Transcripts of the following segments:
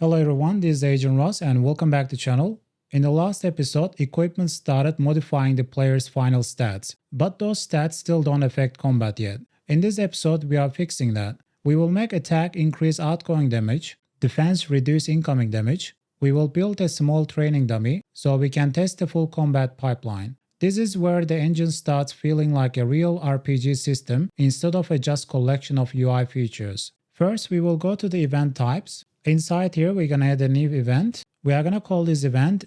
Hello everyone, this is Agent Ross and welcome back to the channel. In the last episode, equipment started modifying the player's final stats, but those stats still don't affect combat yet. In this episode, we are fixing that. We will make attack increase outgoing damage, defense reduce incoming damage. We will build a small training dummy so we can test the full combat pipeline. This is where the engine starts feeling like a real RPG system instead of a just collection of UI features. First, we will go to the event types. Inside here, we're going to add a new event. We are going to call this event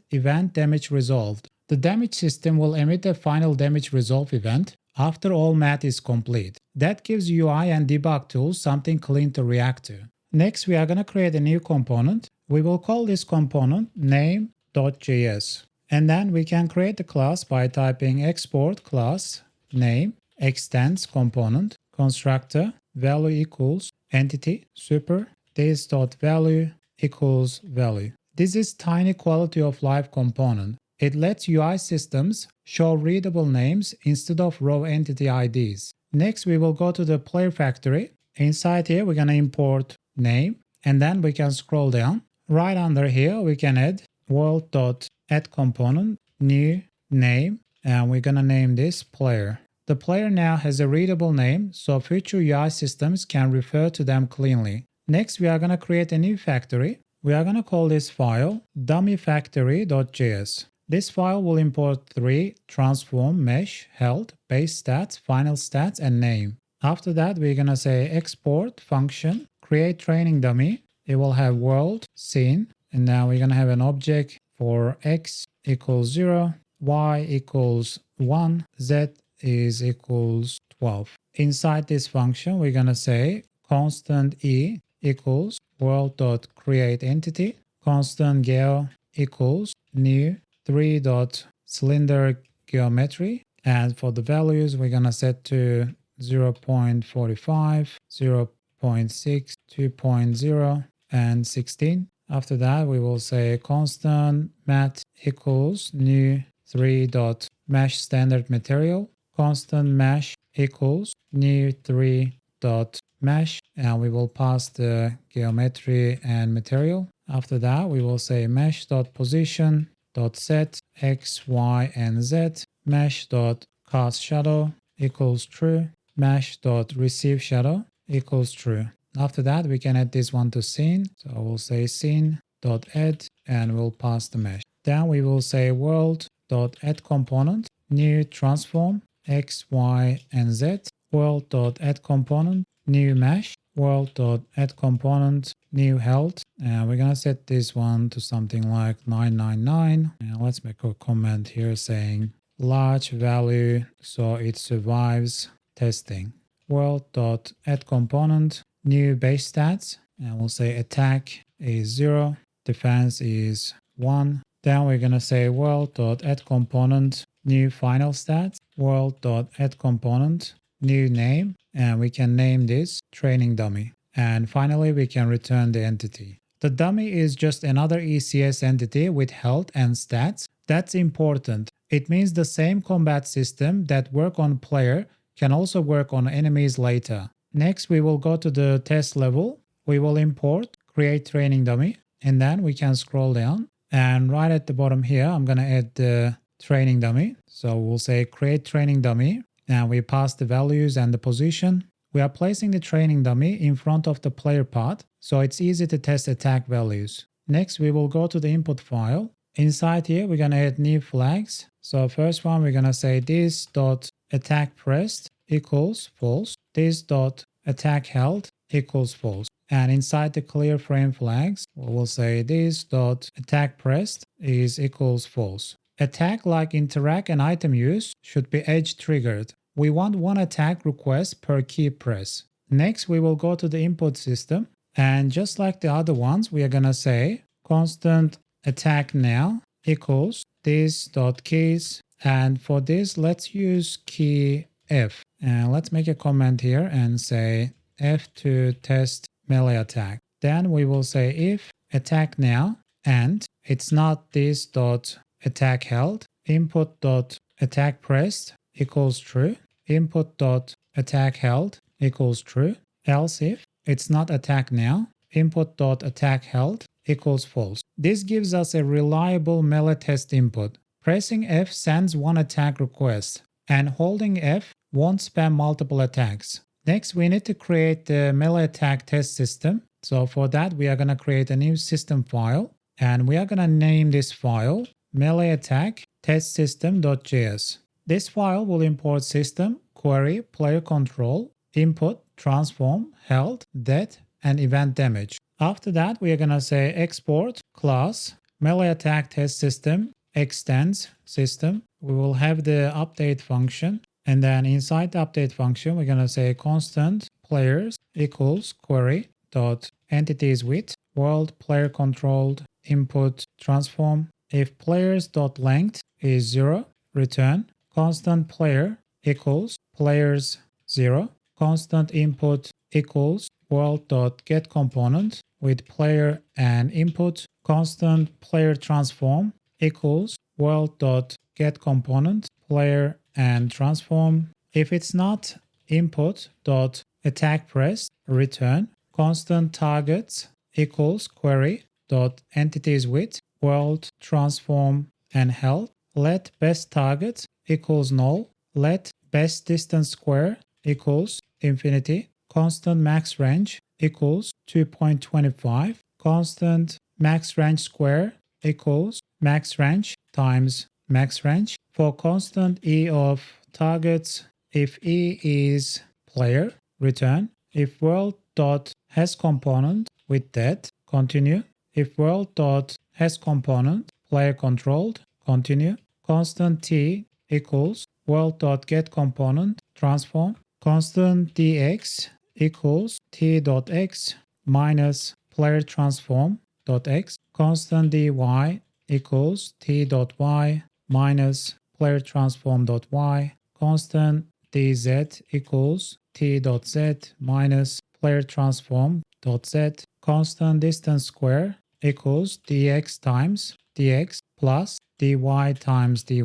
Damage Resolved. The damage system will emit a final damage resolve event after all math is complete. That gives UI and debug tools something clean to react to. Next, we are going to create a new component. We will call this component name.js. And then we can create the class by typing export class name extends component constructor value equals entity super this.value equals value. This is tiny quality of life component. It lets UI systems show readable names instead of raw entity IDs. Next, we will go to the player factory. Inside here, we're going to import name, and then we can scroll down. Right under here, we can add world.add component, new name, and we're going to name this player. The player now has a readable name, so future UI systems can refer to them cleanly. Next, we are going to create a new factory. We are going to call this file dummyFactory.js. This file will import 3 transform, mesh, health, base stats, final stats, and name. After that, we're going to say export function, create training dummy. It will have world, scene, and now we're going to have an object for x equals 0, y equals 1, z is equals 12. Inside this function, we're going to say constant e equals world.createEntity, constant geo equals new 3.cylinder geometry, and for the values we're gonna set to 0.45, 0.6, 2.0, and 16. After that we will say constant mat equals new 3.mesh standard material, constant mesh equals new 3.mesh, and we will pass the geometry and material. After that, we will say mesh.position.set x, y, and z, mesh.cast shadow equals true, mesh.receive shadow equals true. After that, we can add this one to scene. So we'll say scene.add and we'll pass the mesh. Then we will say world.add component, new transform x, y, and z, world.add component, new mesh, world.add component, new health, and we're gonna set this one to something like 999. And let's make a comment here saying large value so it survives testing. World.add component, new base stats, and we'll say attack is 0, defense is 1. Then we're gonna say world.add component, new final stats, world.add component, new name, and we can name this training dummy. And finally, we can return the entity. The dummy is just another ECS entity with health and stats. That's important. It means the same combat system that work on player can also work on enemies later. Next, we will go to the test level. We will import create training dummy, and then we can scroll down. And right at the bottom here, I'm going to add the training dummy. So we'll say create training dummy, and we pass the values and the position. We are placing the training dummy in front of the player path, so it's easy to test attack values. Next, we will go to the input file. Inside here, we're going to add new flags. So first one, we're going to say this.attack pressed equals false. This.attack held equals false. And inside the clear frame flags, we will say this.attack pressed is equals false. Attack like interact and item use should be edge triggered. We want one attack request per key press. Next, we will go to the input system, and just like the other ones, we are going to say constant attack now equals this.keys, and for this, let's use key F. And let's make a comment here and say F to test melee attack. Then we will say if attack now, and it's not this.attack held, input.attack pressed equals true, input.attack held equals true, else if it's not attack now, input.attack held equals false. This gives us a reliable melee test input. Pressing F sends one attack request, and holding F won't spam multiple attacks. Next, we need to create the MeleeAttackTestSystem. So for that, we are going to create a new system file, and we are going to name this file MeleeAttackTestSystem.js. This file will import system, query, player control, input, transform, health, death, and event damage. After that, we are going to say export class MeleeAttackTestSystem extends system. We will have the update function, and then inside the update function, we're going to say constant players equals query dot entities with world player controlled input transform. If players dot length is 0, return constant player equals players 0. Constant input equals world dot get component with player and input. Constant player transform equals world dot get component player and transform. If it's not input dot attack press, return constant targets equals query dot entities with world transform and health. Let best target equals null. Let best distance square equals infinity. Constant max range equals 2.25. Constant max range square equals max range times max range. For constant E of targets, if E is player, return. If world dot has component with that, continue. If world dot has component player controlled, continue. Constant T equals world dot get component transform. Constant dx equals t dot x minus player transform dot x. Constant dy equals t dot y minus player transform dot y. Constant dz equals t dot z minus player transform dot z. Constant distance square equals dx times dx plus dy times dy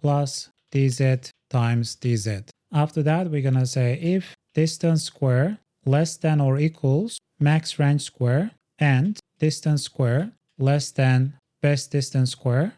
plus dz times dz. After that, we're going to say if distance square less than or equals max range square and distance square less than best distance square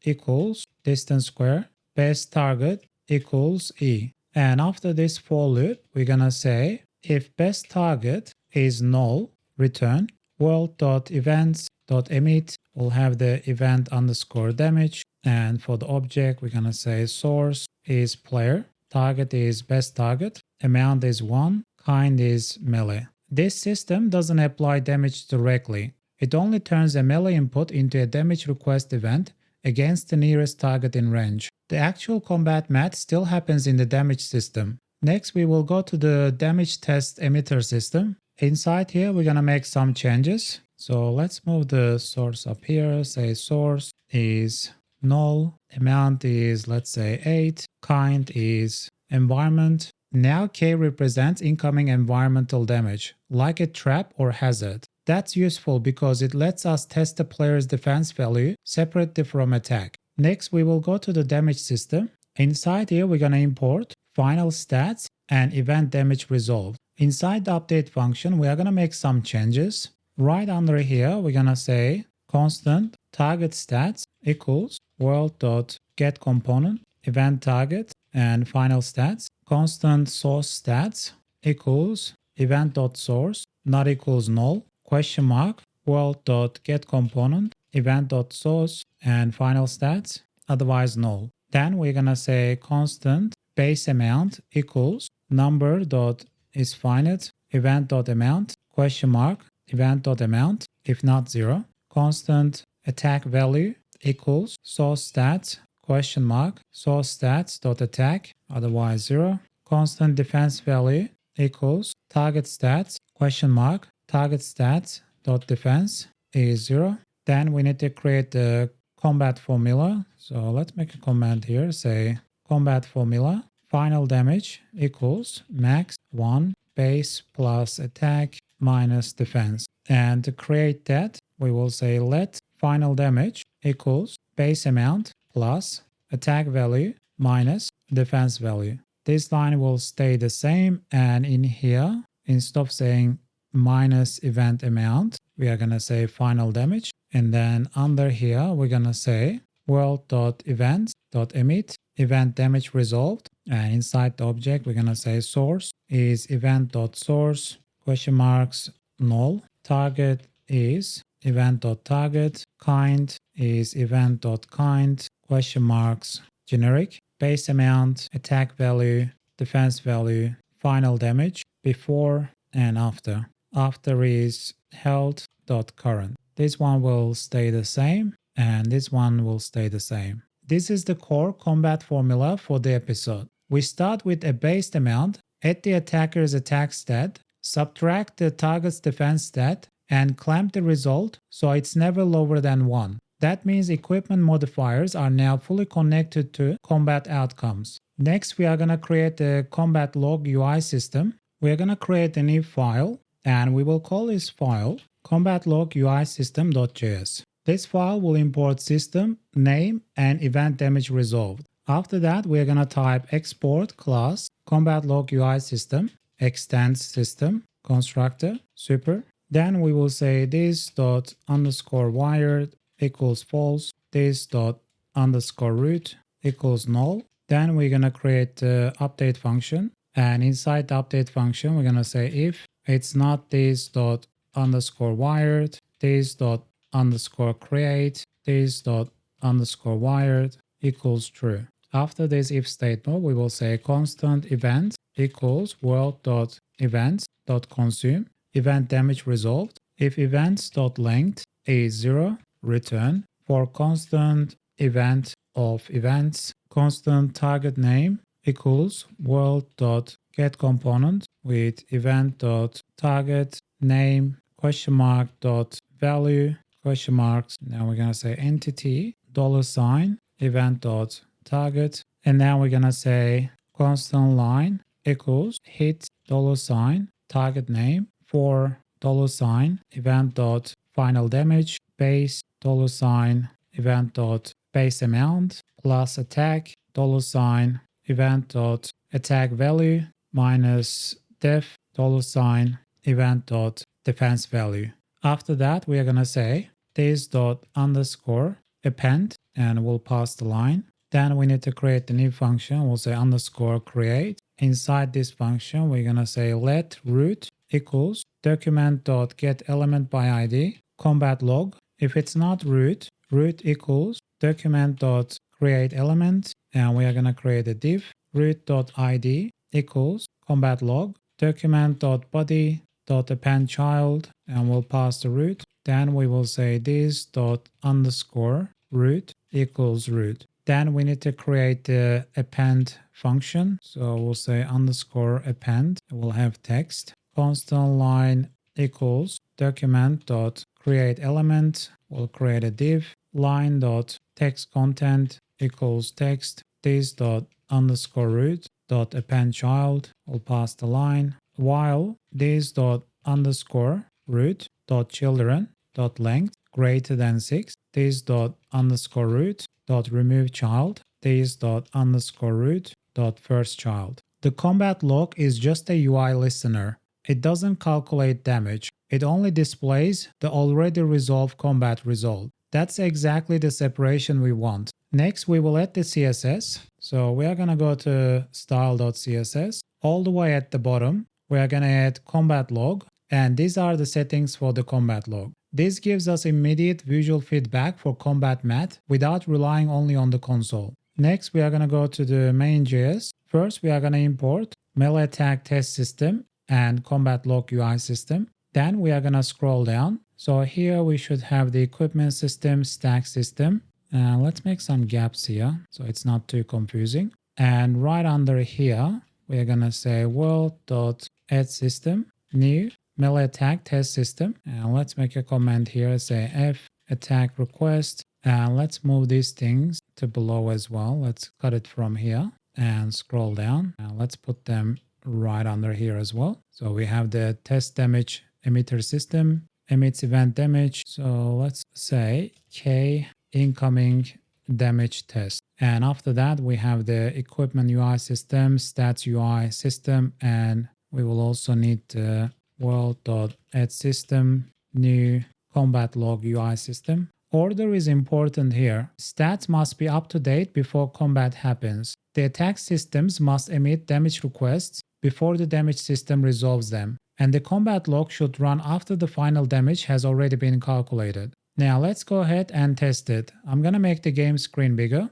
equals distance square, best target equals E. And after this for loop, we're going to say if best target is null, return world.events.emit. We'll have the event underscore damage. And for the object, we're going to say source is player, target is best target, amount is 1, kind is melee. This system doesn't apply damage directly. It only turns a melee input into a damage request event against the nearest target in range. The actual combat math still happens in the damage system. Next, we will go to the damage test emitter system. Inside here, we're going to make some changes. So let's move the source up here. Say source is null, amount is let's say 8, kind is environment. Now K represents incoming environmental damage, like a trap or hazard. That's useful because it lets us test the player's defense value separately from attack. Next, we will go to the damage system. Inside here, we're going to import final stats and event damage resolved. Inside the update function, we are going to make some changes. Right under here, we're going to say constant target stats equals world.getComponent, event target, and final stats. Constant source stats equals event.source, not equals null, question mark, world.getComponent, event.source, and final stats, otherwise null. Then we're going to say constant base amount equals number.isFinite, event.amount, question mark, event.amount, if not 0. Constant attack value equals source stats, question mark, source stats.attack, otherwise 0. Constant defense value equals target stats, question mark, target stats.defense is 0. Then we need to create the combat formula. So let's make a command here, say combat formula, final damage equals max 1 base plus attack minus defense. And to create that, we will say let final damage equals base amount plus attack value minus defense value. This line will stay the same, and in here, instead of saying minus event amount, we are going to say final damage. And then under here, we're going to say world.events.emit event damage resolved. And inside the object, we're going to say source is event.source question marks null. Target is event.target. Kind is event.kind question marks generic. Base amount, attack value, defense value, final damage, before and after. After is health.current. This one will stay the same and this one will stay the same. This is the core combat formula for the episode. We start with a base amount, add the attacker's attack stat, subtract the target's defense stat, and clamp the result so it's never lower than 1. That means equipment modifiers are now fully connected to combat outcomes. Next, we are going to create a combat log UI system. We are going to create a new file and we will call this file combat log UI system.js. This file will import system, name, and event damage resolved. After that, we're going to type export class combat log UI system extends system constructor super. Then we will say this dot underscore wired equals false, this dot underscore root equals null. Then we're going to create the update function. And inside the update function, we're going to say if it's not this dot underscore wired, this dot underscore create, this dot underscore wired equals true. After this if statement, we will say constant event equals world.events.consume event damage resolved. If events.length is 0, return. For constant event of events, constant target name equals world.getComponent with event.target name question mark dot value question marks. Now we're going to say entity $sign event dot target, and now we're going to say constant line equals hit $sign target name for $sign event dot final damage base $sign event dot base amount plus attack $sign event dot attack value minus def $sign event dot defense value. After that, we are going to say this dot underscore append and we'll pass the line. Then we need to create a new function. We'll say underscore create. Inside this function, we're going to say let root equals document.getElementById combat log. If it's not root, root equals document.createElement, and we are going to create a div root.id equals combat log document.body.append child, and we'll pass the root. Then we will say this dot underscore root equals root. Then we need to create the append function. So we'll say underscore append. We'll have text. Constant line equals document dot create element. We'll create a div. Line dot text content equals text. This dot underscore root dot append child. We'll pass the line. While this dot underscore root dot children dot length greater than 6. This dot underscore root dot remove child. This dot underscore root dot first child. The combat log is just a UI listener. It doesn't calculate damage. It only displays the already resolved combat result. That's exactly the separation we want. Next, we will add the CSS. So we are going to go to style.css. All the way at the bottom, we are going to add combat log. And these are the settings for the combat log. This gives us immediate visual feedback for combat math without relying only on the console. Next, we are going to go to the main.js. First, we are going to import MeleeAttackTestSystem and combat log UI system. Then we are going to scroll down. So here we should have the equipment system, stack system. Let's make some gaps here so it's not too confusing. And right under here, we are going to say world.addSystem, new MeleeAttackTestSystem. And let's make a comment here, say f attack request. And let's move these things to below as well. Let's cut it from here and scroll down. And let's put them right under here as well. So we have the test damage emitter system, emits event damage. So let's say K incoming damage test. And after that, we have the equipment UI system, stats UI system, and we will also need the world.addSystem new combat log UI system. Order is important here. Stats must be up to date before combat happens. The attack systems must emit damage requests before the damage system resolves them. And the combat log should run after the final damage has already been calculated. Now let's go ahead and test it. I'm gonna make the game screen bigger.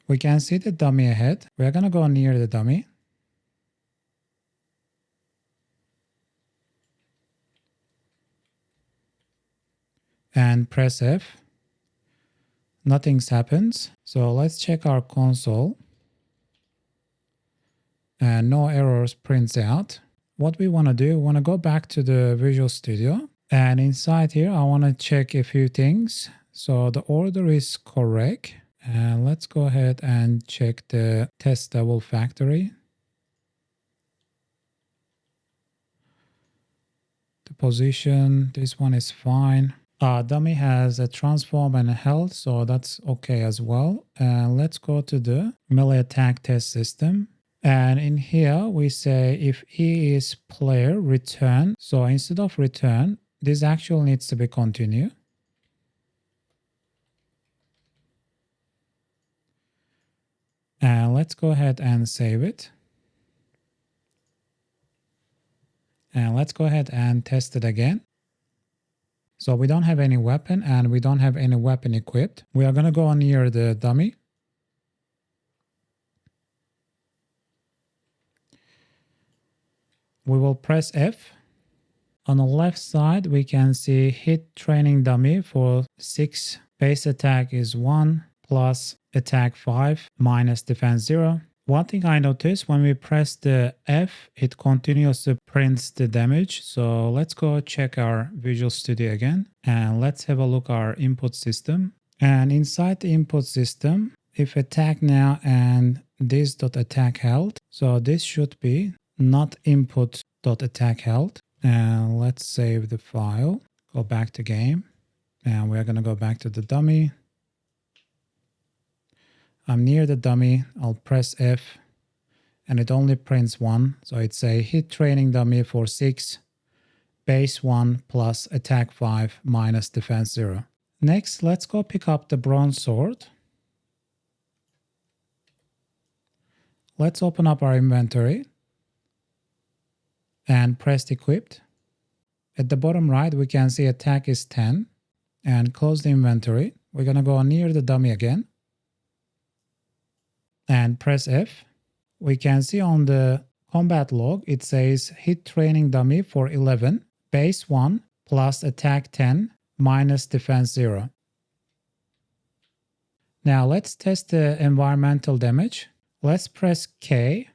We can see the dummy ahead. We're gonna go near the dummy. And press F. Nothing's happens. So let's check our console. And no errors prints out. What we want to do, we want to go back to the Visual Studio. And inside here, I want to check a few things. So the order is correct. And let's go ahead and check the test double factory. The position, this one is fine. Dummy has a transform and a health, so that's okay as well. And let's go to the MeleeAttackTestSystem. And in here, we say if E is player, return. So instead of return, this actually needs to be continue. And let's go ahead and save it. And let's go ahead and test it again. So we don't have any weapon and we don't have any weapon equipped. We are going to go near the dummy. We will press F. On the left side, we can see hit training dummy for 6. Base attack is 1 plus attack 5 minus defense 0. One thing I noticed when we press the F, it continuously prints the damage. So let's go check our Visual Studio again. And let's have a look at our input system. And inside the input system, if attack now and this.attack health. So this should be not input.attack health. And let's save the file. Go back to game. And we're going to go back to the dummy. I'm near the dummy. I'll press F and it only prints 1. So it's a hit training dummy for 6, base 1 plus attack 5 minus defense 0. Next, let's go pick up the bronze sword. Let's open up our inventory and press equipped. At the bottom right, we can see attack is 10 and close the inventory. We're going to go near the dummy again. And press F. We can see on the combat log, it says hit training dummy for 11, base 1 plus attack 10 minus defense 0. Now let's test the environmental damage. Let's press K.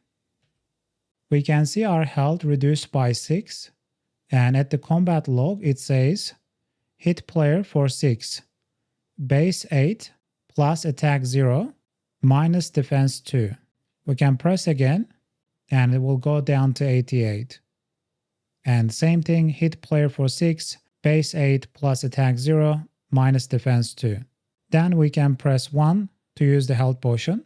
We can see our health reduced by 6. And at the combat log, it says hit player for 6, base 8 plus attack 0. Minus defense 2. We can press again and it will go down to 88. And same thing, hit player for 6, base 8 plus attack 0, minus defense 2. Then we can press 1 to use the health potion.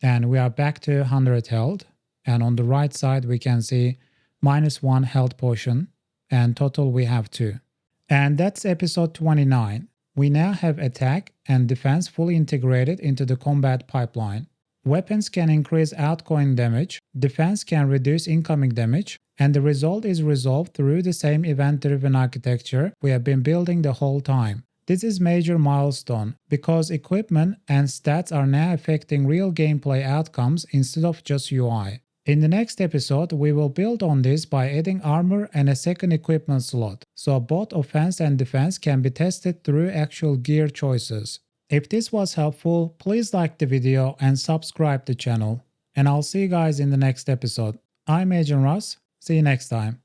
And we are back to 100 health. And on the right side, we can see -1 health potion. And total we have 2. And that's episode 29. We now have attack and defense fully integrated into the combat pipeline. Weapons can increase outgoing damage, defense can reduce incoming damage, and the result is resolved through the same event-driven architecture we have been building the whole time. This is a major milestone because equipment and stats are now affecting real gameplay outcomes instead of just UI. In the next episode, we will build on this by adding armor and a second equipment slot, so both offense and defense can be tested through actual gear choices. If this was helpful, please like the video and subscribe to the channel. And I'll see you guys in the next episode. I'm Agent Russ. See you next time.